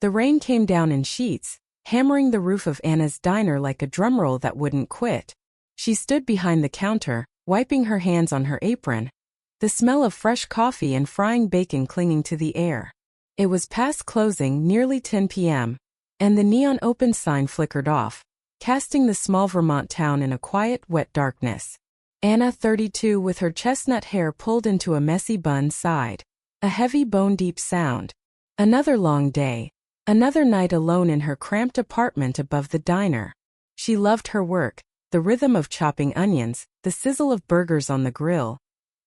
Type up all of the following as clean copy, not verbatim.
The rain came down in sheets, hammering the roof of Anna's diner like a drumroll that wouldn't quit. She stood behind the counter, wiping her hands on her apron, the smell of fresh coffee and frying bacon clinging to the air. It was past closing, nearly 10 p.m., and the neon open sign flickered off, casting the small Vermont town in a quiet, wet darkness. Anna, 32, with her chestnut hair pulled into a messy bun, sighed. A heavy, bone-deep sound. Another long day. Another night alone in her cramped apartment above the diner. She loved her work, the rhythm of chopping onions, the sizzle of burgers on the grill.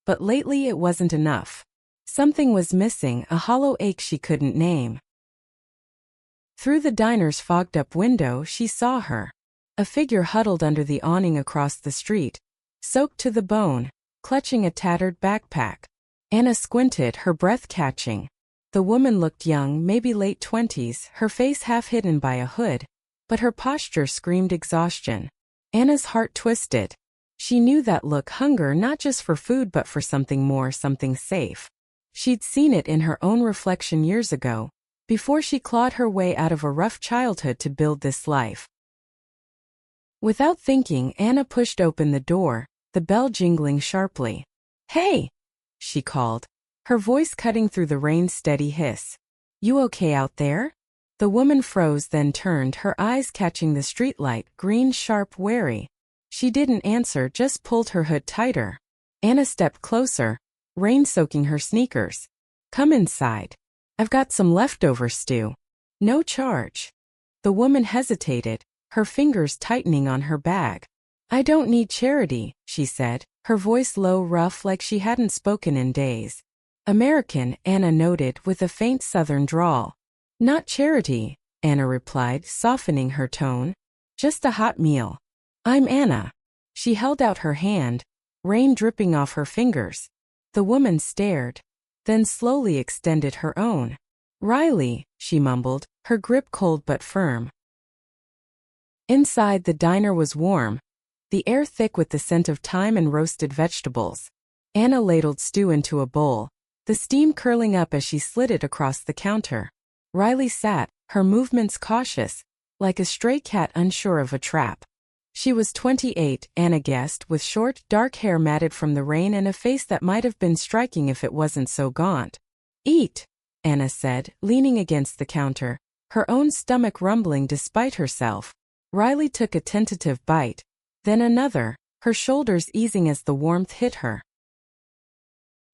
But lately it wasn't enough. Something was missing, a hollow ache she couldn't name. Through the diner's fogged-up window she saw her. A figure huddled under the awning across the street, soaked to the bone, clutching a tattered backpack. Anna squinted, her breath catching. The woman looked young, maybe late 20s, her face half hidden by a hood, but her posture screamed exhaustion. Anna's heart twisted. She knew that look, hunger not just for food but for something more, something safe. She'd seen it in her own reflection years ago, before she clawed her way out of a rough childhood to build this life. Without thinking, Anna pushed open the door, the bell jingling sharply. "Hey!" she called, her voice cutting through the rain's steady hiss. "You okay out there?" The woman froze, then turned, her eyes catching the streetlight, green, sharp, wary. She didn't answer, just pulled her hood tighter. Anna stepped closer, rain soaking her sneakers. "Come inside. I've got some leftover stew. No charge." The woman hesitated, her fingers tightening on her bag. "I don't need charity," she said, her voice low, rough, like she hadn't spoken in days. "American," Anna noted, with a faint southern drawl. "Not charity," Anna replied, softening her tone. "Just a hot meal. I'm Anna." She held out her hand, rain dripping off her fingers. The woman stared, then slowly extended her own. "Riley," she mumbled, her grip cold but firm. Inside, the diner was warm, the air thick with the scent of thyme and roasted vegetables. Anna ladled stew into a bowl, the steam curling up as she slid it across the counter. Riley sat, her movements cautious, like a stray cat unsure of a trap. She was 28, Anna guessed, with short, dark hair matted from the rain and a face that might have been striking if it wasn't so gaunt. "Eat," Anna said, leaning against the counter, her own stomach rumbling despite herself. Riley took a tentative bite, then another, her shoulders easing as the warmth hit her.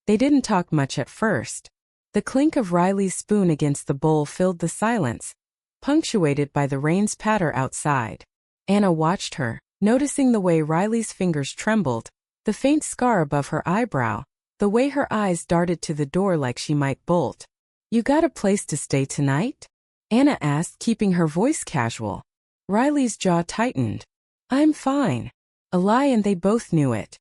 They didn't talk much at first. The clink of Riley's spoon against the bowl filled the silence, punctuated by the rain's patter outside. Anna watched her, noticing the way Riley's fingers trembled, the faint scar above her eyebrow, the way her eyes darted to the door like she might bolt. "You got a place to stay tonight?" Anna asked, keeping her voice casual. Riley's jaw tightened. "I'm fine." A lie, and they both knew it.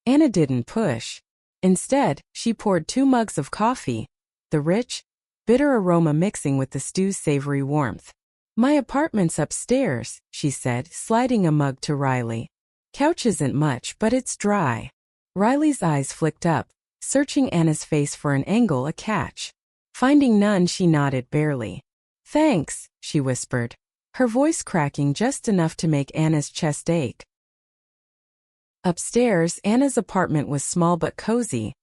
Anna didn't push. Instead, she poured 2 mugs of coffee, the rich, bitter aroma mixing with the stew's savory warmth. "My apartment's upstairs," she said, sliding a mug to Riley. "Couch isn't much, but it's dry." Riley's eyes flicked up, searching Anna's face for an angle, a catch. Finding none, she nodded barely. "Thanks," she whispered, her voice cracking just enough to make Anna's chest ache. Upstairs, Anna's apartment was small but cozy,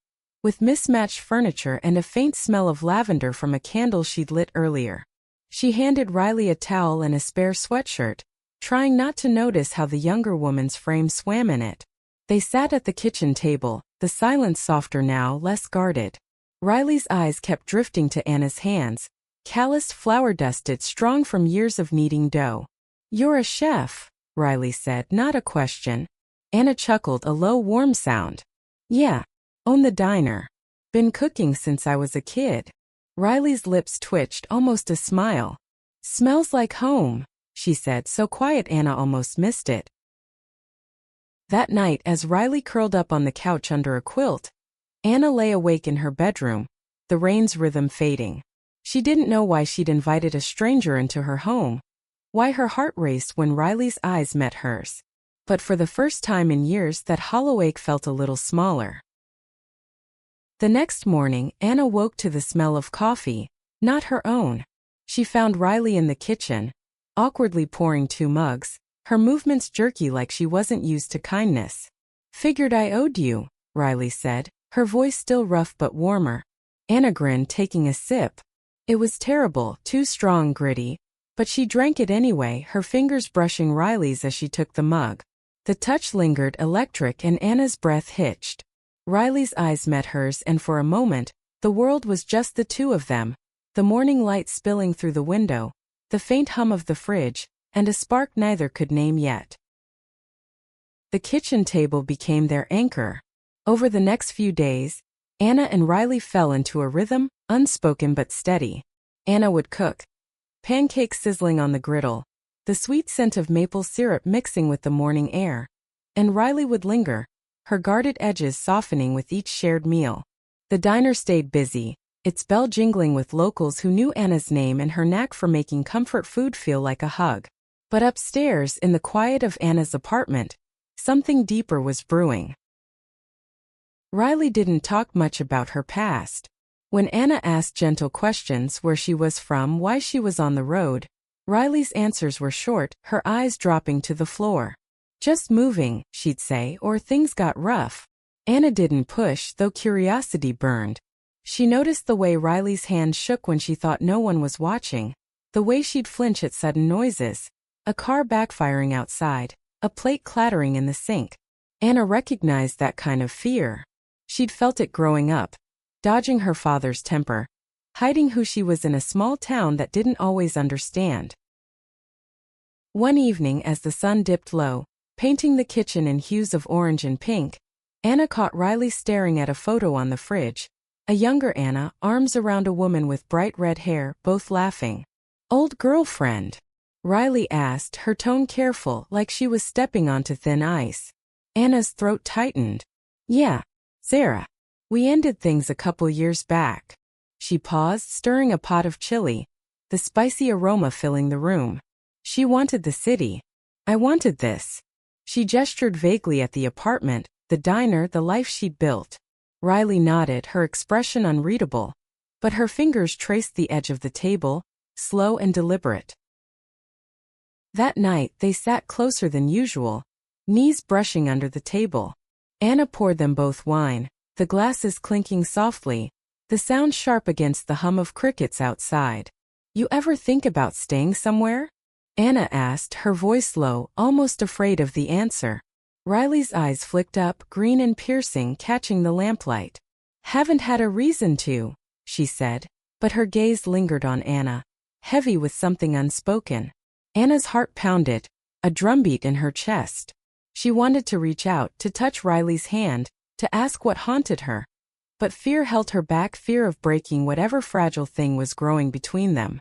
with mismatched furniture and a faint smell of lavender from a candle she'd lit earlier. She handed Riley a towel and a spare sweatshirt, trying not to notice how the younger woman's frame swam in it. They sat at the kitchen table, the silence softer now, less guarded. Riley's eyes kept drifting to Anna's hands, calloused, flour-dusted, strong from years of kneading dough. "You're a chef," Riley said, not a question. Anna chuckled, a low, warm sound. "Yeah, own the diner. Been cooking since I was a kid." Riley's lips twitched, almost a smile. "Smells like home," she said, so quiet Anna almost missed it. That night, as Riley curled up on the couch under a quilt, Anna lay awake in her bedroom, the rain's rhythm fading. She didn't know why she'd invited a stranger into her home, why her heart raced when Riley's eyes met hers. But for the first time in years, that hollow ache felt a little smaller. The next morning, Anna woke to the smell of coffee, Not her own. She found Riley in the kitchen, awkwardly pouring 2 mugs, her movements jerky like she wasn't used to kindness. "Figured I owed you," Riley said, her voice still rough but warmer. Anna grinned, taking a sip. It was terrible, too strong, gritty, but she drank it anyway, her fingers brushing Riley's as she took the mug. The touch lingered, electric, and Anna's breath hitched. Riley's eyes met hers, and for a moment, the world was just the two of them. The morning light spilling through the window, the faint hum of the fridge, and a spark neither could name yet. The kitchen table became their anchor. Over the next few days, Anna and Riley fell into a rhythm, unspoken but steady. Anna would cook, pancakes sizzling on the griddle, the sweet scent of maple syrup mixing with the morning air. And Riley would linger, her guarded edges softening with each shared meal. The diner stayed busy, its bell jingling with locals who knew Anna's name and her knack for making comfort food feel like a hug. But upstairs, in the quiet of Anna's apartment, something deeper was brewing. Riley didn't talk much about her past. When Anna asked gentle questions, where she was from, why she was on the road, Riley's answers were short, her eyes dropping to the floor. "Just moving," she'd say, or "things got rough." Anna didn't push, though curiosity burned. She noticed the way Riley's hand shook when she thought no one was watching, the way she'd flinch at sudden noises. A car backfiring outside, a plate clattering in the sink. Anna recognized that kind of fear. She'd felt it growing up, dodging her father's temper, hiding who she was in a small town that didn't always understand. One evening, as the sun dipped low, painting the kitchen in hues of orange and pink, Anna caught Riley staring at a photo on the fridge. A younger Anna, arms around a woman with bright red hair, both laughing. "Old girlfriend?" Riley asked, her tone careful, like she was stepping onto thin ice. Anna's throat tightened. "Yeah, Sarah. We ended things a couple years back." She paused, stirring a pot of chili, the spicy aroma filling the room. "She wanted the city. I wanted this." She gestured vaguely at the apartment, the diner, the life she'd built. Riley nodded, her expression unreadable. But her fingers traced the edge of the table, slow and deliberate. That night, they sat closer than usual, knees brushing under the table. Anna poured them both wine, the glasses clinking softly, the sound sharp against the hum of crickets outside. "You ever think about staying somewhere?" Anna asked, her voice low, almost afraid of the answer. Riley's eyes flicked up, green and piercing, catching the lamplight. "Haven't had a reason to," she said, but her gaze lingered on Anna, heavy with something unspoken. Anna's heart pounded, a drumbeat in her chest. She wanted to reach out, to touch Riley's hand, to ask what haunted her. But fear held her back, fear of breaking whatever fragile thing was growing between them.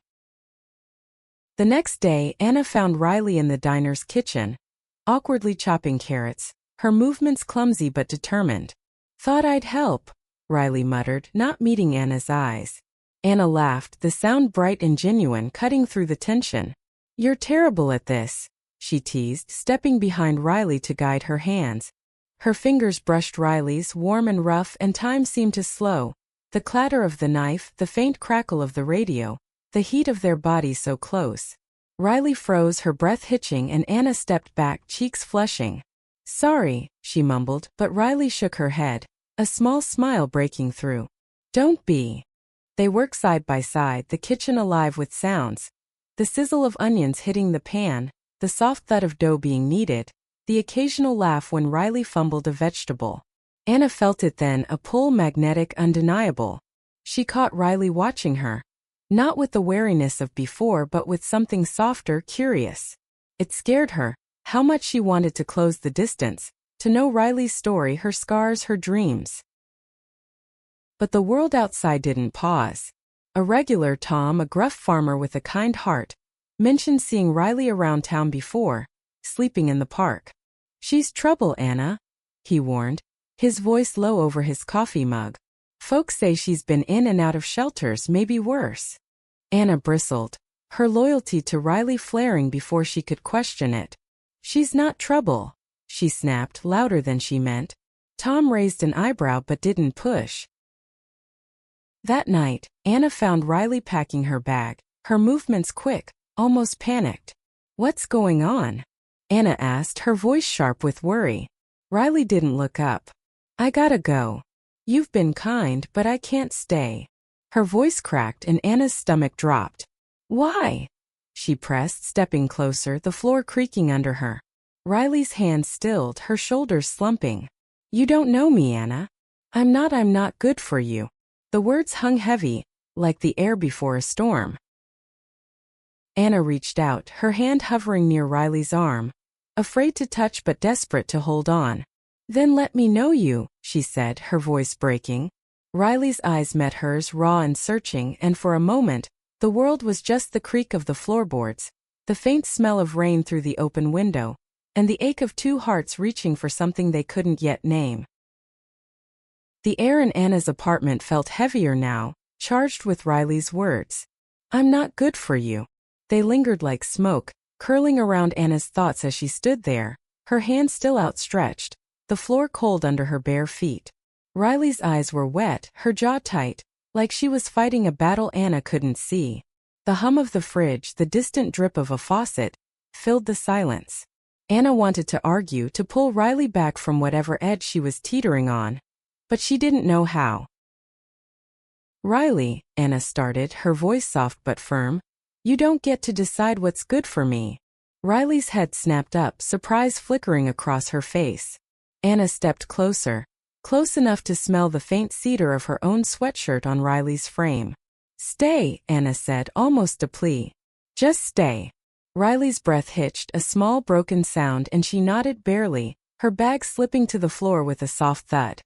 The next day, Anna found Riley in the diner's kitchen, awkwardly chopping carrots, her movements clumsy but determined. "Thought I'd help," Riley muttered, not meeting Anna's eyes. Anna laughed, the sound bright and genuine, cutting through the tension. "You're terrible at this," she teased, stepping behind Riley to guide her hands. Her fingers brushed Riley's, warm and rough, and time seemed to slow. The clatter of the knife, the faint crackle of the radio, the heat of their bodies so close. Riley froze, her breath hitching, and Anna stepped back, cheeks flushing. "Sorry," she mumbled, but Riley shook her head, a small smile breaking through. "Don't be." They worked side by side, the kitchen alive with sounds. The sizzle of onions hitting the pan, the soft thud of dough being kneaded, the occasional laugh when Riley fumbled a vegetable. Anna felt it then, a pull, magnetic, undeniable. She caught Riley watching her. Not with the wariness of before, but with something softer, curious. It scared her, how much she wanted to close the distance, to know Riley's story, her scars, her dreams. But the world outside didn't pause. A regular Tom, a gruff farmer with a kind heart, mentioned seeing Riley around town before, sleeping in the park. "She's trouble, Anna," he warned, his voice low over his coffee mug. "Folks say she's been in and out of shelters, maybe worse." Anna bristled, her loyalty to Riley flaring before she could question it. "She's not trouble," she snapped, louder than she meant. Tom raised an eyebrow but didn't push. That night, Anna found Riley packing her bag, her movements quick, almost panicked. "What's going on?" Anna asked, her voice sharp with worry. Riley didn't look up. "I gotta go. You've been kind, but I can't stay." Her voice cracked and Anna's stomach dropped. "Why?" she pressed, stepping closer, the floor creaking under her. Riley's hands stilled, her shoulders slumping. "You don't know me, Anna. I'm not good for you." The words hung heavy, like the air before a storm. Anna reached out, her hand hovering near Riley's arm, afraid to touch but desperate to hold on. "Then let me know you," she said, her voice breaking. Riley's eyes met hers, raw and searching, and for a moment, the world was just the creak of the floorboards, the faint smell of rain through the open window, and the ache of two hearts reaching for something they couldn't yet name. The air in Anna's apartment felt heavier now, charged with Riley's words. "I'm not good for you." They lingered like smoke, curling around Anna's thoughts as she stood there, her hand still outstretched, the floor cold under her bare feet. Riley's eyes were wet, her jaw tight, like she was fighting a battle Anna couldn't see. The hum of the fridge, the distant drip of a faucet, filled the silence. Anna wanted to argue, to pull Riley back from whatever edge she was teetering on, but she didn't know how. "Riley," Anna started, her voice soft but firm, "you don't get to decide what's good for me." Riley's head snapped up, surprise flickering across her face. Anna stepped closer, close enough to smell the faint cedar of her own sweatshirt on Riley's frame. "Stay," Anna said, almost a plea. "Just stay." Riley's breath hitched, a small broken sound, and she nodded barely, her bag slipping to the floor with a soft thud.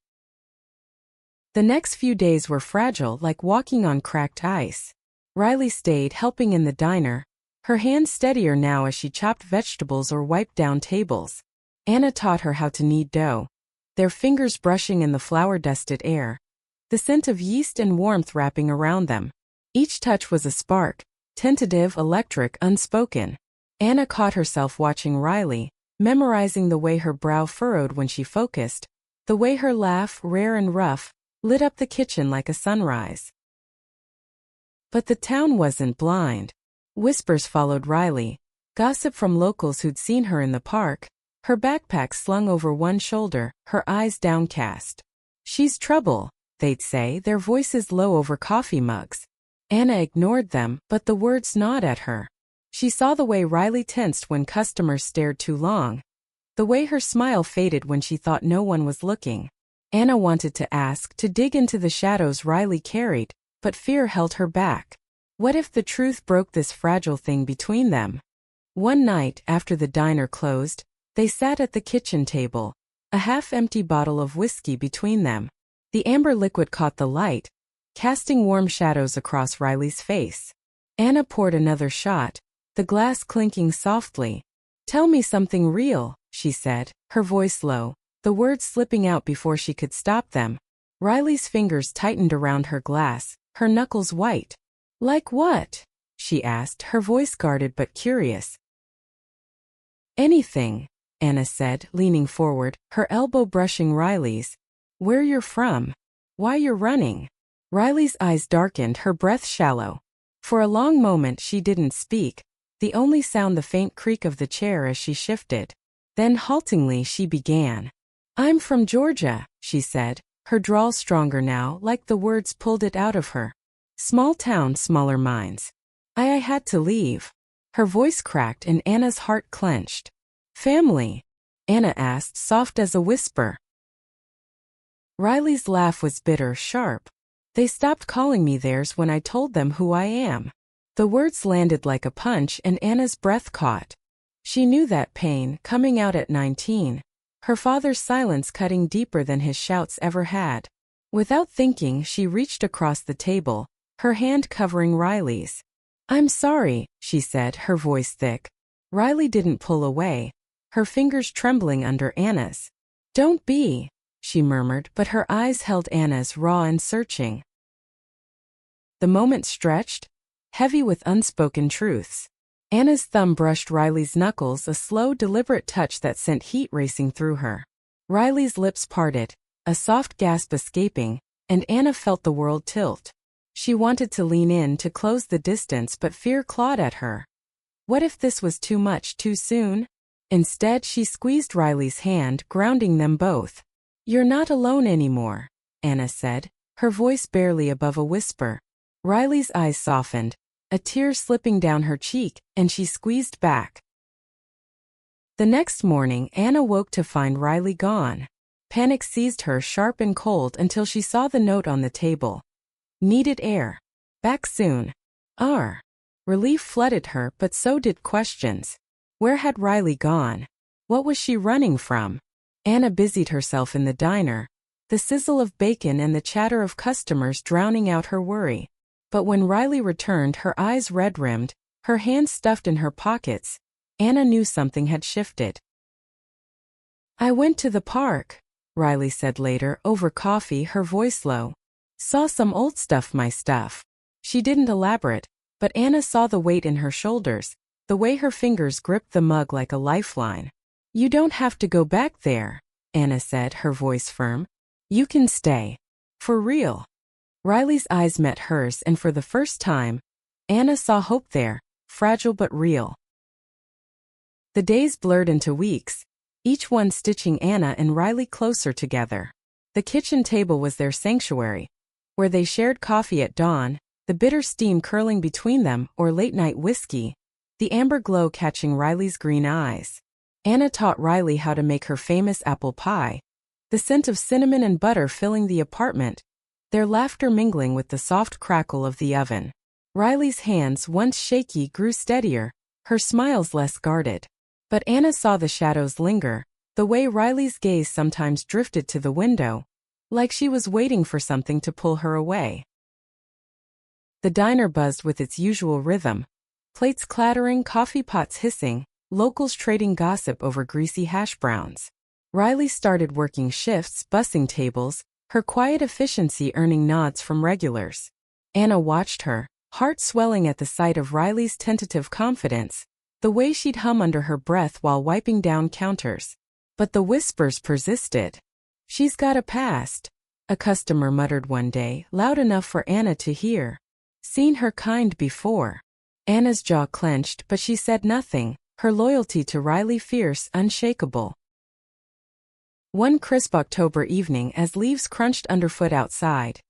The next few days were fragile, like walking on cracked ice. Riley stayed, helping in the diner, her hands steadier now as she chopped vegetables or wiped down tables. Anna taught her how to knead dough, their fingers brushing in the flour-dusted air, the scent of yeast and warmth wrapping around them. Each touch was a spark, tentative, electric, unspoken. Anna caught herself watching Riley, memorizing the way her brow furrowed when she focused, the way her laugh, rare and rough, lit up the kitchen like a sunrise. But the town wasn't blind. Whispers followed Riley, gossip from locals who'd seen her in the park, her backpack slung over one shoulder, her eyes downcast. "She's trouble," they'd say, their voices low over coffee mugs. Anna ignored them, but the words gnawed at her. She saw the way Riley tensed when customers stared too long, the way her smile faded when she thought no one was looking. Anna wanted to ask, to dig into the shadows Riley carried, but fear held her back. What if the truth broke this fragile thing between them? One night, after the diner closed, they sat at the kitchen table, a half-empty bottle of whiskey between them. The amber liquid caught the light, casting warm shadows across Riley's face. Anna poured another shot, the glass clinking softly. "Tell me something real," she said, her voice low, the words slipping out before she could stop them. Riley's fingers tightened around her glass, her knuckles white. "Like what?" she asked, her voice guarded but curious. "Anything," Anna said, leaning forward, her elbow brushing Riley's. "Where you're from. Why you're running." Riley's eyes darkened, her breath shallow. For a long moment she didn't speak, the only sound the faint creak of the chair as she shifted. Then haltingly she began. "I'm from Georgia," she said, her drawl stronger now, like the words pulled it out of her. "Small town, smaller minds. I had to leave." Her voice cracked and Anna's heart clenched. "Family?" Anna asked, soft as a whisper. Riley's laugh was bitter, sharp. "They stopped calling me theirs when I told them who I am." The words landed like a punch and Anna's breath caught. She knew that pain, coming out at 19. Her father's silence cutting deeper than his shouts ever had. Without thinking, she reached across the table, her hand covering Riley's. "I'm sorry," she said, her voice thick. Riley didn't pull away, her fingers trembling under Anna's. "Don't be," she murmured, but her eyes held Anna's, raw and searching. The moment stretched, heavy with unspoken truths. Anna's thumb brushed Riley's knuckles, a slow, deliberate touch that sent heat racing through her. Riley's lips parted, a soft gasp escaping, and Anna felt the world tilt. She wanted to lean in to close the distance, but fear clawed at her. What if this was too much too soon? Instead, she squeezed Riley's hand, grounding them both. "You're not alone anymore," Anna said, her voice barely above a whisper. Riley's eyes softened, a tear slipping down her cheek, and she squeezed back. The next morning, Anna woke to find Riley gone. Panic seized her, sharp and cold, until she saw the note on the table. "Needed air. Back soon." Relief flooded her, but so did questions. Where had Riley gone? What was she running from? Anna busied herself in the diner, the sizzle of bacon and the chatter of customers drowning out her worry. But when Riley returned, her eyes red-rimmed, her hands stuffed in her pockets, Anna knew something had shifted. "I went to the park," Riley said later, over coffee, her voice low. "Saw some old stuff, my stuff." She didn't elaborate, but Anna saw the weight in her shoulders, the way her fingers gripped the mug like a lifeline. "You don't have to go back there," Anna said, her voice firm. "You can stay. For real." Riley's eyes met hers, and for the first time, Anna saw hope there, fragile but real. The days blurred into weeks, each one stitching Anna and Riley closer together. The kitchen table was their sanctuary, where they shared coffee at dawn, the bitter steam curling between them, or late-night whiskey, the amber glow catching Riley's green eyes. Anna taught Riley how to make her famous apple pie, the scent of cinnamon and butter filling the apartment, their laughter mingling with the soft crackle of the oven. Riley's hands, once shaky, grew steadier, her smiles less guarded. But Anna saw the shadows linger, the way Riley's gaze sometimes drifted to the window, like she was waiting for something to pull her away. The diner buzzed with its usual rhythm, plates clattering, coffee pots hissing, locals trading gossip over greasy hash browns. Riley started working shifts, bussing tables, her quiet efficiency earning nods from regulars. Anna watched her, heart swelling at the sight of Riley's tentative confidence, the way she'd hum under her breath while wiping down counters. But the whispers persisted. "She's got a past," a customer muttered one day, loud enough for Anna to hear. "Seen her kind before." Anna's jaw clenched, but she said nothing, her loyalty to Riley fierce, unshakable. One crisp October evening, as leaves crunched underfoot outside,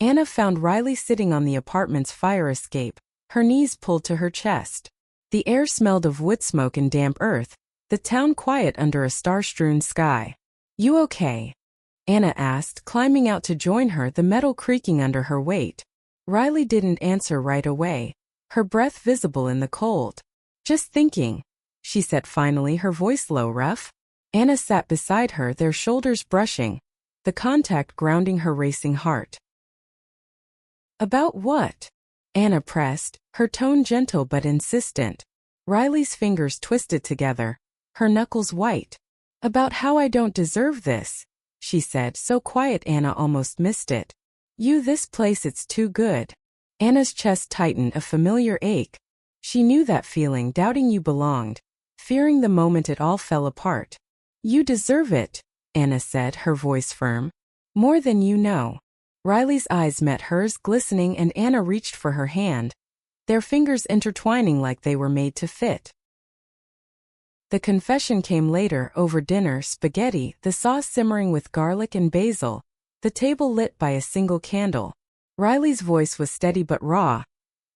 Anna found Riley sitting on the apartment's fire escape, her knees pulled to her chest. The air smelled of wood smoke and damp earth, the town quiet under a star-strewn sky. "You okay?" Anna asked, climbing out to join her, the metal creaking under her weight. Riley didn't answer right away, her breath visible in the cold. "Just thinking," she said finally, her voice low, rough. Anna sat beside her, their shoulders brushing, the contact grounding her racing heart. "About what?" Anna pressed, her tone gentle but insistent. Riley's fingers twisted together, her knuckles white. "About how I don't deserve this," she said, so quiet Anna almost missed it. This place, it's too good." Anna's chest tightened, a familiar ache. She knew that feeling, doubting you belonged, fearing the moment it all fell apart. "You deserve it," Anna said, her voice firm. "More than you know." Riley's eyes met hers, glistening, and Anna reached for her hand, their fingers intertwining like they were made to fit. The confession came later, over dinner, spaghetti, the sauce simmering with garlic and basil, the table lit by a single candle. Riley's voice was steady but raw,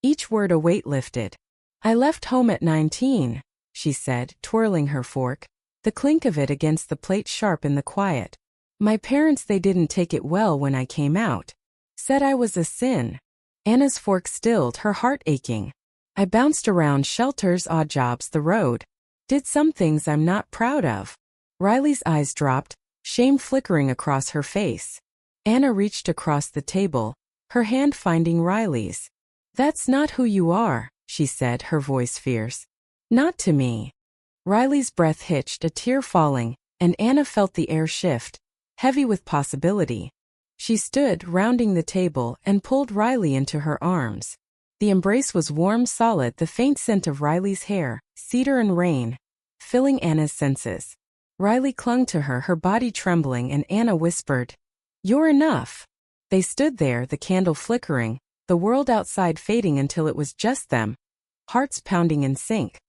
each word a weight lifted. "I left home at 19, she said, twirling her fork, the clink of it against the plate sharp in the quiet. "My parents, they didn't take it well when I came out. Said I was a sin." Anna's fork stilled, her heart aching. "I bounced around, shelters, odd jobs, the road. Did some things I'm not proud of." Riley's eyes dropped, shame flickering across her face. Anna reached across the table, her hand finding Riley's. "That's not who you are," she said, her voice fierce. "Not to me." Riley's breath hitched, a tear falling, and Anna felt the air shift, heavy with possibility. She stood, rounding the table, and pulled Riley into her arms. The embrace was warm, solid, the faint scent of Riley's hair, cedar and rain, filling Anna's senses. Riley clung to her, her body trembling, and Anna whispered, "You're enough." They stood there, the candle flickering, the world outside fading until it was just them, hearts pounding in sync.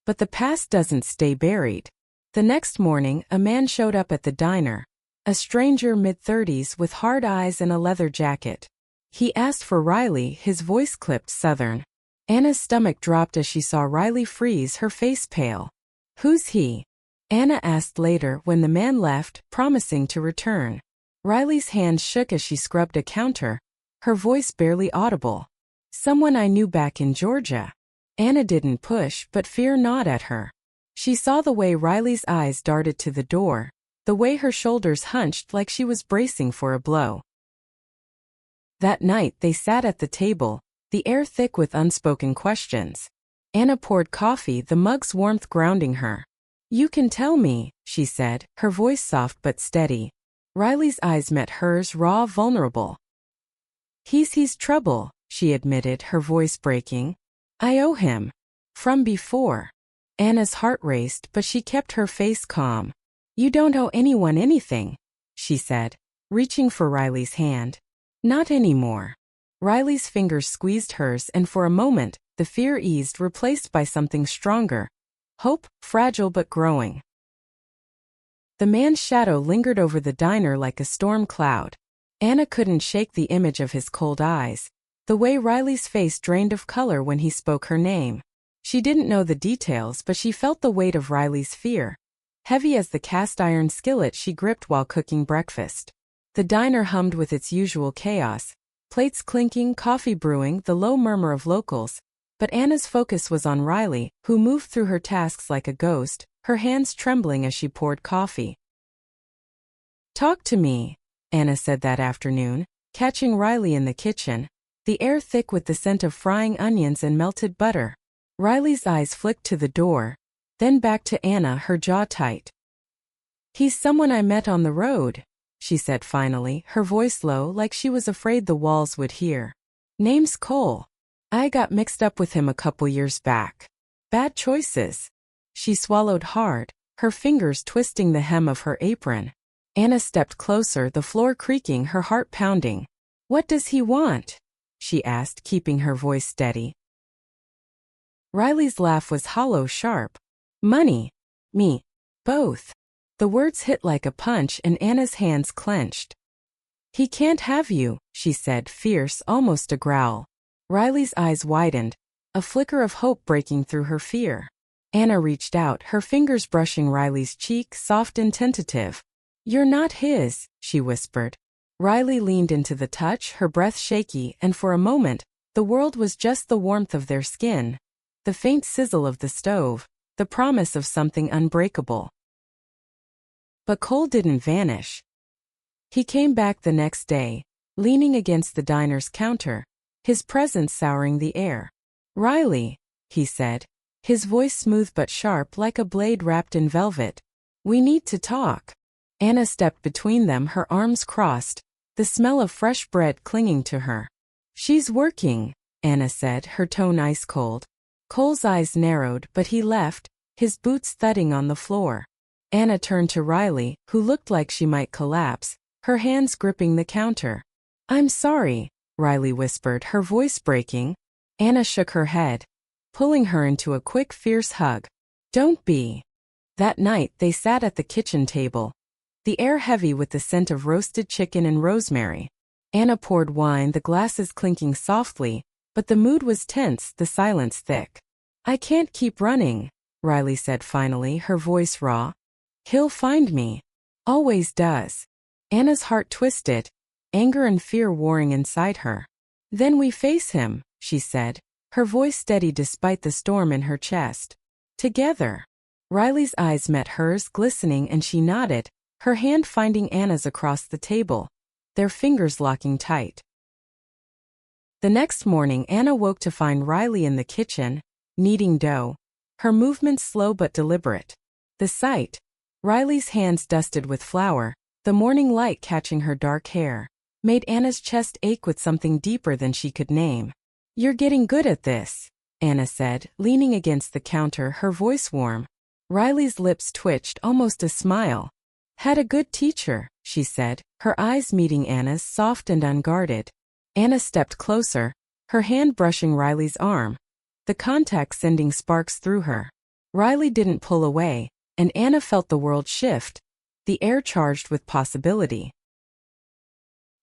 But the past doesn't stay buried. The next morning, a man showed up at the diner, a stranger mid-30s with hard eyes and a leather jacket. He asked for Riley, his voice clipped Southern. Anna's stomach dropped as she saw Riley freeze, her face pale. "Who's he?" Anna asked later when the man left, promising to return. Riley's hands shook as she scrubbed a counter, her voice barely audible. "Someone I knew back in Georgia." Anna didn't push, but fear gnawed at her. She saw the way Riley's eyes darted to the door, the way her shoulders hunched like she was bracing for a blow. That night they sat at the table, the air thick with unspoken questions. Anna poured coffee, the mug's warmth grounding her. "You can tell me," she said, her voice soft but steady. Riley's eyes met hers, raw, vulnerable. He's trouble," she admitted, her voice breaking. "I owe him. From before." Anna's heart raced, but she kept her face calm. "You don't owe anyone anything," she said, reaching for Riley's hand. "Not anymore." Riley's fingers squeezed hers, and for a moment, the fear eased, replaced by something stronger. Hope, fragile but growing. The man's shadow lingered over the diner like a storm cloud. Anna couldn't shake the image of his cold eyes, the way Riley's face drained of color when he spoke her name. She didn't know the details, but she felt the weight of Riley's fear, heavy as the cast-iron skillet she gripped while cooking breakfast. The diner hummed with its usual chaos, plates clinking, coffee brewing, the low murmur of locals. But Anna's focus was on Riley, who moved through her tasks like a ghost, her hands trembling as she poured coffee. "Talk to me," Anna said that afternoon, catching Riley in the kitchen, the air thick with the scent of frying onions and melted butter. Riley's eyes flicked to the door, then back to Anna, her jaw tight. "He's someone I met on the road," she said finally, her voice low like she was afraid the walls would hear. "Name's Cole. I got mixed up with him a couple years back. Bad choices." She swallowed hard, her fingers twisting the hem of her apron. Anna stepped closer, the floor creaking, her heart pounding. "What does he want?" she asked, keeping her voice steady. Riley's laugh was hollow, sharp. "Money. Me. Both." The words hit like a punch, and Anna's hands clenched. "He can't have you," she said, fierce, almost a growl. Riley's eyes widened, a flicker of hope breaking through her fear. Anna reached out, her fingers brushing Riley's cheek, soft and tentative. "You're not his," she whispered. Riley leaned into the touch, her breath shaky, and for a moment, the world was just the warmth of their skin, the faint sizzle of the stove, the promise of something unbreakable. But Cole didn't vanish. He came back the next day, leaning against the diner's counter, his presence souring the air. "Riley," he said, his voice smooth but sharp like a blade wrapped in velvet. "We need to talk." Anna stepped between them, her arms crossed, the smell of fresh bread clinging to her. "She's working," Anna said, her tone ice cold. Cole's eyes narrowed, but he left, his boots thudding on the floor. Anna turned to Riley, who looked like she might collapse, her hands gripping the counter. "I'm sorry," Riley whispered, her voice breaking. Anna shook her head, pulling her into a quick, fierce hug. "Don't be." That night they sat at the kitchen table, the air heavy with the scent of roasted chicken and rosemary. Anna poured wine, the glasses clinking softly, but the mood was tense, the silence thick. "I can't keep running," Riley said finally, her voice raw. "He'll find me. Always does." Anna's heart twisted, anger and fear warring inside her. "Then we face him," she said, her voice steady despite the storm in her chest. "Together." Riley's eyes met hers, glistening, and she nodded, her hand finding Anna's across the table, their fingers locking tight. The next morning Anna woke to find Riley in the kitchen, kneading dough, her movements slow but deliberate. The sight, Riley's hands dusted with flour, the morning light catching her dark hair, made Anna's chest ache with something deeper than she could name. "You're getting good at this," Anna said, leaning against the counter, her voice warm. Riley's lips twitched, almost a smile. "Had a good teacher," she said, her eyes meeting Anna's, soft and unguarded. Anna stepped closer, her hand brushing Riley's arm, the contact sending sparks through her. Riley didn't pull away, and Anna felt the world shift, the air charged with possibility.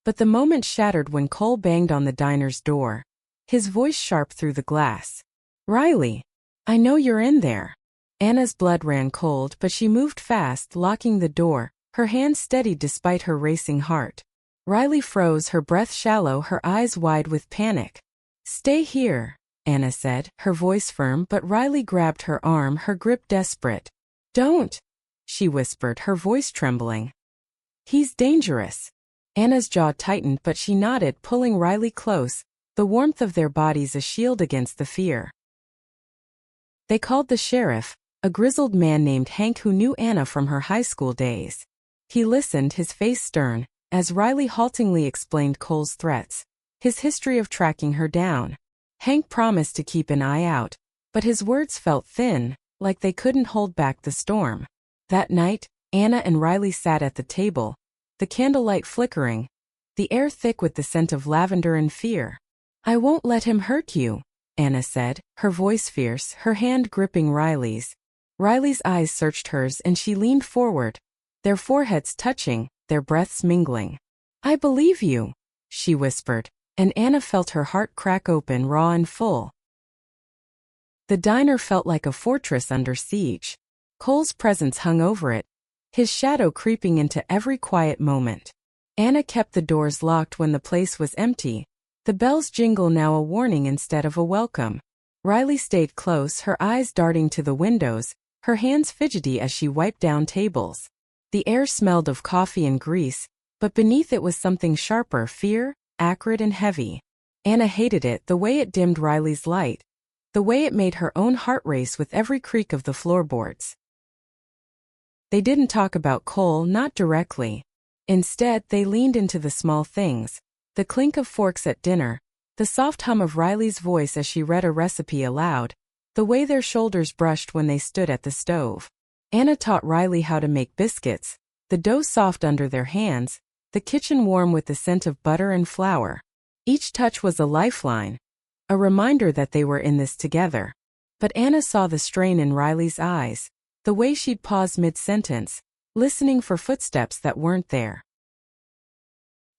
But the moment shattered when Cole banged on the diner's door, his voice sharp through the glass. "Riley, I know you're in there." Anna's blood ran cold, but she moved fast, locking the door, her hand steady despite her racing heart. Riley froze, her breath shallow, her eyes wide with panic. "Stay here," Anna said, her voice firm, but Riley grabbed her arm, her grip desperate. "Don't," she whispered, her voice trembling. "He's dangerous." Anna's jaw tightened, but she nodded, pulling Riley close, the warmth of their bodies a shield against the fear. They called the sheriff, a grizzled man named Hank who knew Anna from her high school days. He listened, his face stern, as Riley haltingly explained Cole's threats, his history of tracking her down. Hank promised to keep an eye out, but his words felt thin, like they couldn't hold back the storm. That night, Anna and Riley sat at the table, the candlelight flickering, the air thick with the scent of lavender and fear. "I won't let him hurt you," Anna said, her voice fierce, her hand gripping Riley's. Riley's eyes searched hers and she leaned forward, their foreheads touching, their breaths mingling. "I believe you," she whispered, and Anna felt her heart crack open, raw and full. The diner felt like a fortress under siege. Cole's presence hung over it, his shadow creeping into every quiet moment. Anna kept the doors locked when the place was empty, the bell's jingle now a warning instead of a welcome. Riley stayed close, her eyes darting to the windows, her hands fidgety as she wiped down tables. The air smelled of coffee and grease, but beneath it was something sharper, fear, acrid and heavy. Anna hated it, the way it dimmed Riley's light, the way it made her own heart race with every creak of the floorboards. They didn't talk about Cole, not directly. Instead, they leaned into the small things, the clink of forks at dinner, the soft hum of Riley's voice as she read a recipe aloud, the way their shoulders brushed when they stood at the stove. Anna taught Riley how to make biscuits, the dough soft under their hands, the kitchen warm with the scent of butter and flour. Each touch was a lifeline, a reminder that they were in this together. But Anna saw the strain in Riley's eyes, the way she'd pause mid-sentence, listening for footsteps that weren't there.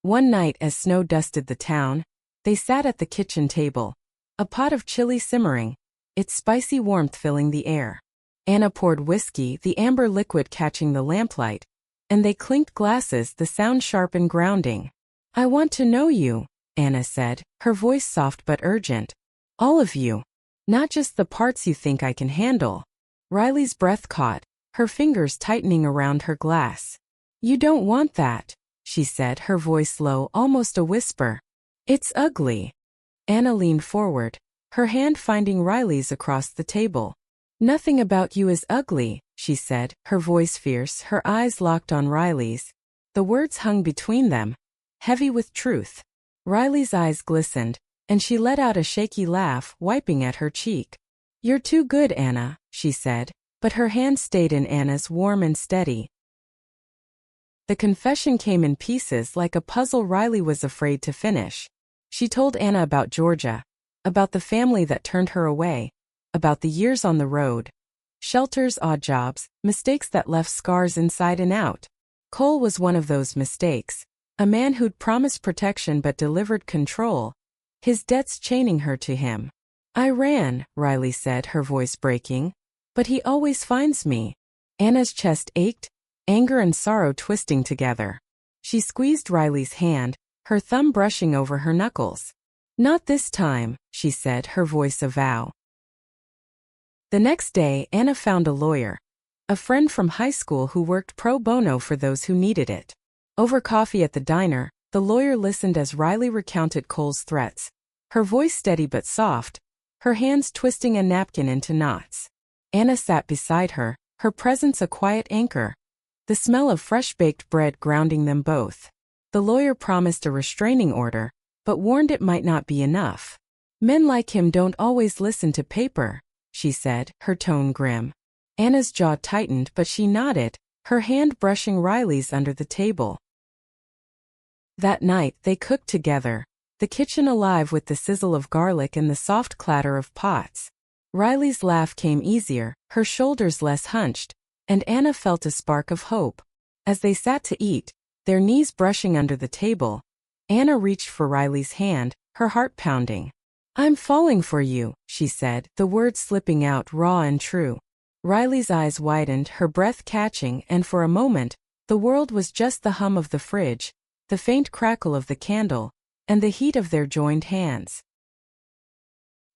One night as snow dusted the town, they sat at the kitchen table, a pot of chili simmering, its spicy warmth filling the air. Anna poured whiskey, the amber liquid catching the lamplight, and they clinked glasses, the sound sharp and grounding. "I want to know you," Anna said, her voice soft but urgent. "All of you. Not just the parts you think I can handle." Riley's breath caught, her fingers tightening around her glass. "You don't want that," she said, her voice low, almost a whisper. "It's ugly." Anna leaned forward, her hand finding Riley's across the table. "Nothing about you is ugly," she said, her voice fierce, her eyes locked on Riley's. The words hung between them, heavy with truth. Riley's eyes glistened, and she let out a shaky laugh, wiping at her cheek. "You're too good, Anna," she said, but her hand stayed in Anna's, warm and steady. The confession came in pieces like a puzzle Riley was afraid to finish. She told Anna about Georgia, about the family that turned her away, about the years on the road. Shelters, odd jobs, mistakes that left scars inside and out. Cole was one of those mistakes, a man who'd promised protection but delivered control, his debts chaining her to him. "I ran," Riley said, her voice breaking, "but he always finds me." Anna's chest ached, anger and sorrow twisting together. She squeezed Riley's hand, her thumb brushing over her knuckles. "Not this time," she said, her voice a vow. The next day, Anna found a lawyer, a friend from high school who worked pro bono for those who needed it. Over coffee at the diner, the lawyer listened as Riley recounted Cole's threats, her voice steady but soft, her hands twisting a napkin into knots. Anna sat beside her, her presence a quiet anchor, the smell of fresh-baked bread grounding them both. The lawyer promised a restraining order, but warned it might not be enough. "Men like him don't always listen to paper," she said, her tone grim. Anna's jaw tightened, but she nodded, her hand brushing Riley's under the table. That night, they cooked together, the kitchen alive with the sizzle of garlic and the soft clatter of pots. Riley's laugh came easier, her shoulders less hunched, and Anna felt a spark of hope. As they sat to eat, their knees brushing under the table, Anna reached for Riley's hand, her heart pounding. "I'm falling for you," she said, the words slipping out raw and true. Riley's eyes widened, her breath catching, and for a moment, the world was just the hum of the fridge, the faint crackle of the candle, and the heat of their joined hands.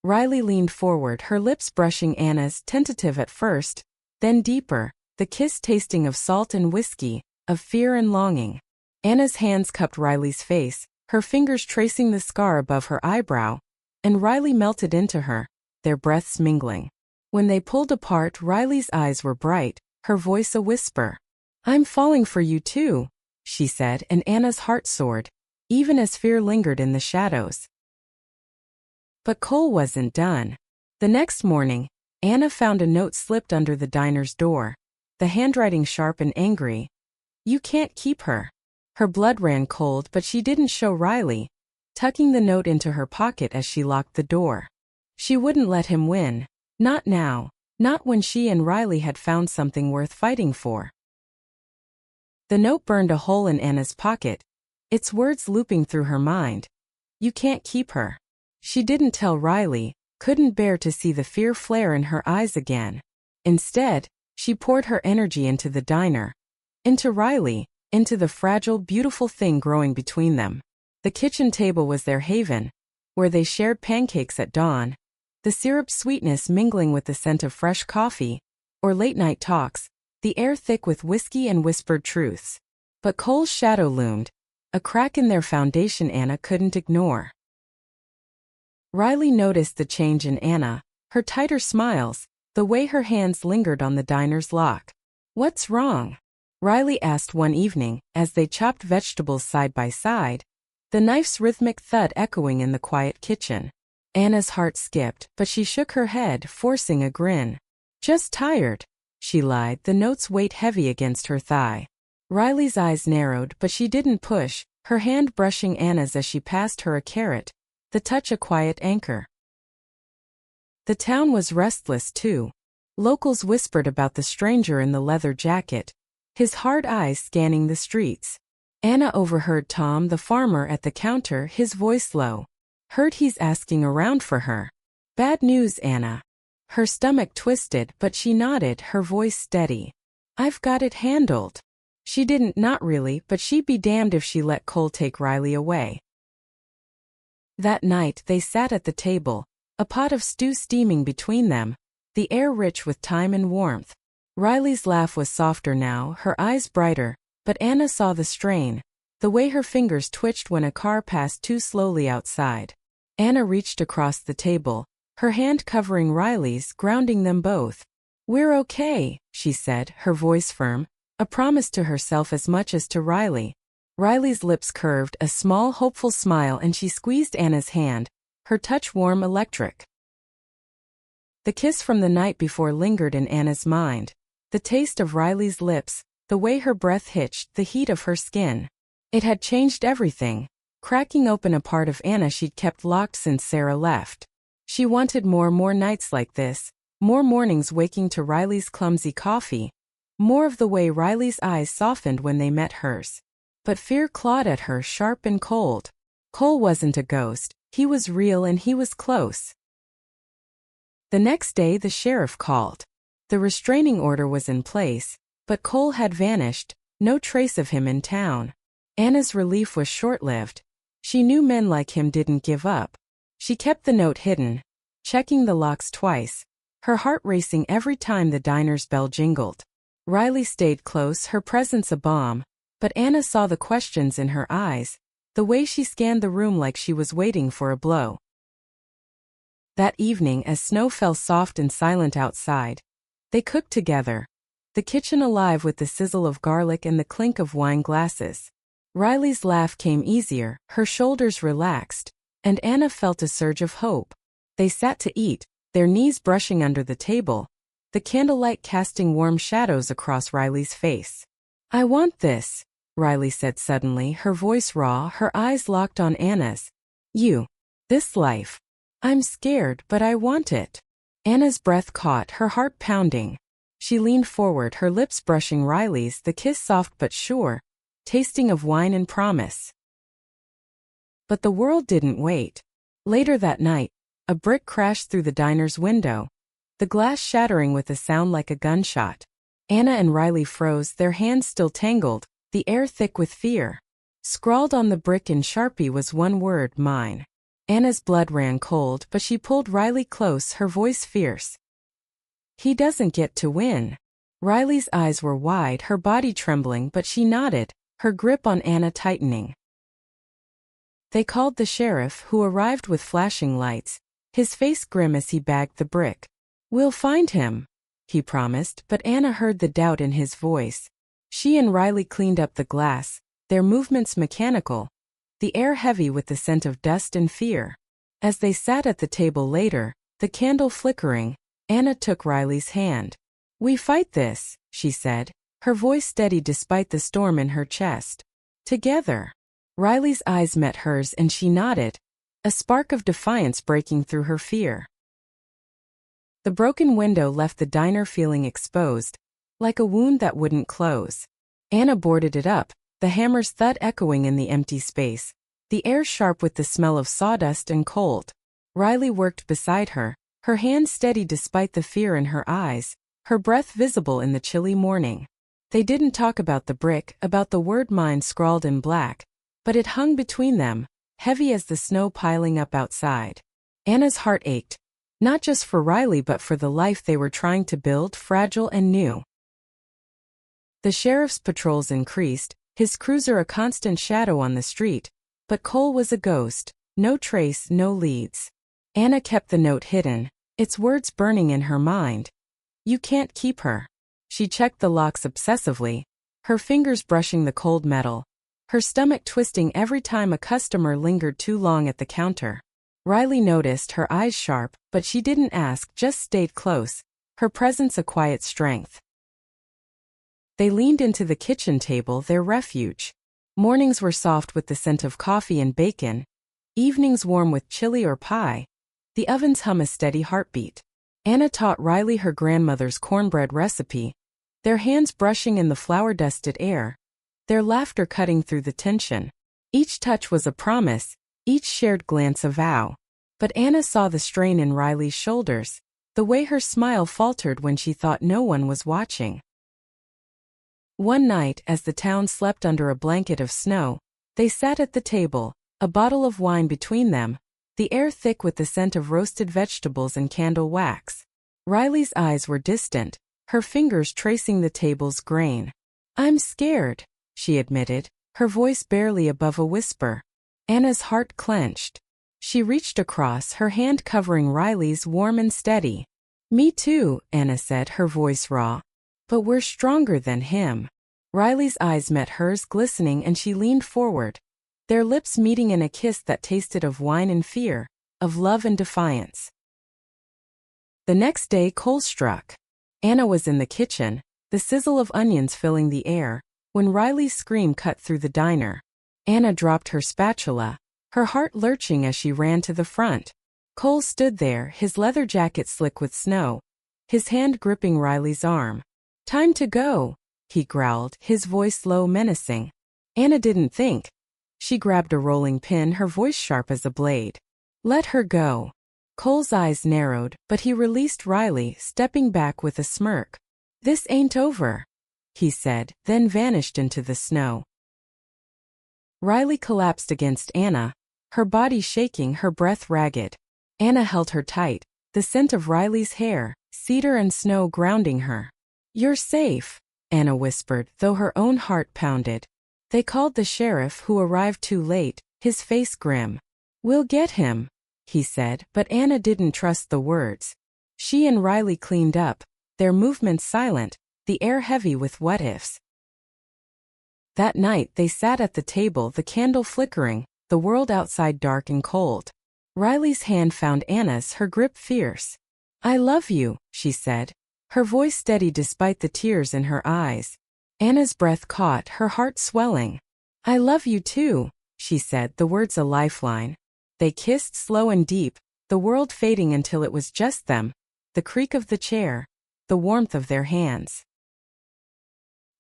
Riley leaned forward, her lips brushing Anna's, tentative at first, then deeper, the kiss tasting of salt and whiskey, of fear and longing. Anna's hands cupped Riley's face, her fingers tracing the scar above her eyebrow, and Riley melted into her, their breaths mingling. When they pulled apart, Riley's eyes were bright, her voice a whisper. "I'm falling for you too," she said, and Anna's heart soared, even as fear lingered in the shadows. But Cole wasn't done. The next morning, Anna found a note slipped under the diner's door, the handwriting sharp and angry. "You can't keep her." Her blood ran cold, but she didn't show Riley, tucking the note into her pocket as she locked the door. She wouldn't let him win. Not now, not when she and Riley had found something worth fighting for. The note burned a hole in Anna's pocket, its words looping through her mind. "You can't keep her." She didn't tell Riley, couldn't bear to see the fear flare in her eyes again. Instead, she poured her energy into the diner, into Riley, into the fragile, beautiful thing growing between them. The kitchen table was their haven, where they shared pancakes at dawn, the syrup sweetness mingling with the scent of fresh coffee, or late-night talks, the air thick with whiskey and whispered truths. But Cole's shadow loomed, a crack in their foundation Anna couldn't ignore. Riley noticed the change in Anna, her tighter smiles, the way her hands lingered on the diner's lock. "What's wrong?" Riley asked one evening, as they chopped vegetables side by side, the knife's rhythmic thud echoing in the quiet kitchen. Anna's heart skipped, but she shook her head, forcing a grin. "Just tired," she lied, the note's weight heavy against her thigh. Riley's eyes narrowed, but she didn't push, her hand brushing Anna's as she passed her a carrot, the touch a quiet anchor. The town was restless too. Locals whispered about the stranger in the leather jacket, his hard eyes scanning the streets. Anna overheard Tom the farmer at the counter, his voice low. "Heard he's asking around for her." "Bad news, Anna." Her stomach twisted, but she nodded, her voice steady. "I've got it handled." She didn't, not really, but she'd be damned if she let Cole take Riley away. That night they sat at the table, a pot of stew steaming between them, the air rich with thyme and warmth. Riley's laugh was softer now, her eyes brighter, but Anna saw the strain, the way her fingers twitched when a car passed too slowly outside. Anna reached across the table, her hand covering Riley's, grounding them both. "We're okay," she said, her voice firm, a promise to herself as much as to Riley. Riley's lips curved, a small, hopeful smile, and she squeezed Anna's hand, her touch warm, electric. The kiss from the night before lingered in Anna's mind, the taste of Riley's lips, the way her breath hitched, the heat of her skin. It had changed everything, cracking open a part of Anna she'd kept locked since Sarah left. She wanted more nights like this, more mornings waking to Riley's clumsy coffee, more of the way Riley's eyes softened when they met hers. But fear clawed at her, sharp and cold. Cole wasn't a ghost, he was real and he was close. The next day the sheriff called. The restraining order was in place, but Cole had vanished, no trace of him in town. Anna's relief was short-lived. She knew men like him didn't give up. She kept the note hidden, checking the locks twice, her heart racing every time the diner's bell jingled. Riley stayed close, her presence a balm, but Anna saw the questions in her eyes, the way she scanned the room like she was waiting for a blow. That evening, as snow fell soft and silent outside, they cooked together, the kitchen alive with the sizzle of garlic and the clink of wine glasses. Riley's laugh came easier, her shoulders relaxed, and Anna felt a surge of hope. They sat to eat, their knees brushing under the table, the candlelight casting warm shadows across Riley's face. "I want this," Riley said suddenly, her voice raw, her eyes locked on Anna's. You. This life. I'm scared, but I want it. Anna's breath caught, her heart pounding. She leaned forward, her lips brushing Riley's, the kiss soft but sure, tasting of wine and promise. But the world didn't wait. Later that night, a brick crashed through the diner's window, the glass shattering with a sound like a gunshot. Anna and Riley froze, their hands still tangled, the air thick with fear. Scrawled on the brick in Sharpie was one word, mine. Anna's blood ran cold, but she pulled Riley close, her voice fierce. He doesn't get to win. Riley's eyes were wide, her body trembling, but she nodded, her grip on Anna tightening. They called the sheriff, who arrived with flashing lights, his face grim as he bagged the brick. We'll find him, he promised, but Anna heard the doubt in his voice. She and Riley cleaned up the glass, their movements mechanical, the air heavy with the scent of dust and fear. As they sat at the table later, the candle flickering, Anna took Riley's hand. We fight this, she said, her voice steady despite the storm in her chest. Together. Riley's eyes met hers and she nodded, a spark of defiance breaking through her fear. The broken window left the diner feeling exposed, like a wound that wouldn't close. Anna boarded it up, the hammer's thud echoing in the empty space, the air sharp with the smell of sawdust and cold. Riley worked beside her, her hand steady despite the fear in her eyes, her breath visible in the chilly morning. They didn't talk about the brick, about the word mine scrawled in black, but it hung between them, heavy as the snow piling up outside. Anna's heart ached, not just for Riley but for the life they were trying to build, fragile and new. The sheriff's patrols increased, his cruiser a constant shadow on the street, but Cole was a ghost, no trace, no leads. Anna kept the note hidden, its words burning in her mind. You can't keep her. She checked the locks obsessively, her fingers brushing the cold metal, her stomach twisting every time a customer lingered too long at the counter. Riley noticed, her eyes sharp, but she didn't ask, just stayed close, her presence a quiet strength. They leaned into the kitchen table, their refuge. Mornings were soft with the scent of coffee and bacon, evenings warm with chili or pie, the ovens hum a steady heartbeat. Anna taught Riley her grandmother's cornbread recipe, their hands brushing in the flour-dusted air, their laughter cutting through the tension. Each touch was a promise, each shared glance a vow. But Anna saw the strain in Riley's shoulders, the way her smile faltered when she thought no one was watching. One night, as the town slept under a blanket of snow, they sat at the table, a bottle of wine between them, the air thick with the scent of roasted vegetables and candle wax. Riley's eyes were distant, her fingers tracing the table's grain. I'm scared, she admitted, her voice barely above a whisper. Anna's heart clenched. She reached across, her hand covering Riley's, warm and steady. Me too, Anna said, her voice raw. But we're stronger than him. Riley's eyes met hers, glistening, and she leaned forward, their lips meeting in a kiss that tasted of wine and fear, of love and defiance. The next day Cole struck. Anna was in the kitchen, the sizzle of onions filling the air, when Riley's scream cut through the diner. Anna dropped her spatula, her heart lurching as she ran to the front. Cole stood there, his leather jacket slick with snow, his hand gripping Riley's arm. Time to go, he growled, his voice low, menacing. Anna didn't think. She grabbed a rolling pin, her voice sharp as a blade. Let her go. Cole's eyes narrowed, but he released Riley, stepping back with a smirk. This ain't over, he said, then vanished into the snow. Riley collapsed against Anna, her body shaking, her breath ragged. Anna held her tight, the scent of Riley's hair, cedar and snow grounding her. You're safe, Anna whispered, though her own heart pounded. They called the sheriff, who arrived too late, his face grim. We'll get him, he said, but Anna didn't trust the words. She and Riley cleaned up, their movements silent, the air heavy with what-ifs. That night they sat at the table, the candle flickering, the world outside dark and cold. Riley's hand found Anna's, her grip fierce. I love you, she said, her voice steady despite the tears in her eyes. Anna's breath caught, her heart swelling. I love you too, she said, the words a lifeline. They kissed slow and deep, the world fading until it was just them, the creak of the chair, the warmth of their hands.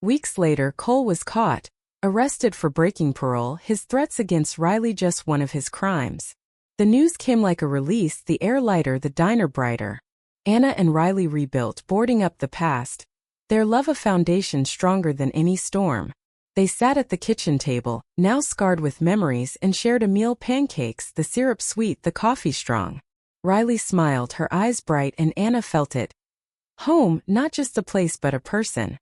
Weeks later, Cole was caught, arrested for breaking parole, his threats against Riley just one of his crimes. The news came like a release, the air lighter, the diner brighter. Anna and Riley rebuilt, boarding up the past, their love a foundation stronger than any storm. They sat at the kitchen table, now scarred with memories, and shared a meal, pancakes, the syrup sweet, the coffee strong. Riley smiled, her eyes bright, and Anna felt it. Home, not just a place but a person.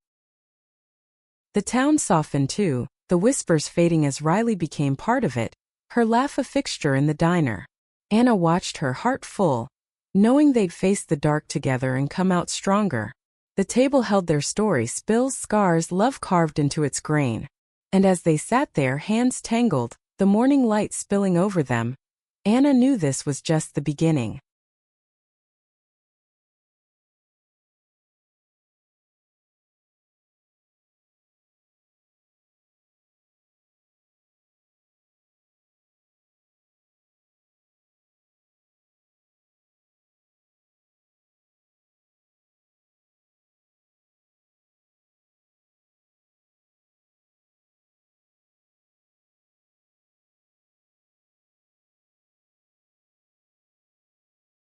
The town softened too, the whispers fading as Riley became part of it, her laugh a fixture in the diner. Anna watched, her heart full, knowing they'd face the dark together and come out stronger. The table held their story, spills, scars, love carved into its grain. And as they sat there, hands tangled, the morning light spilling over them, Anna knew this was just the beginning.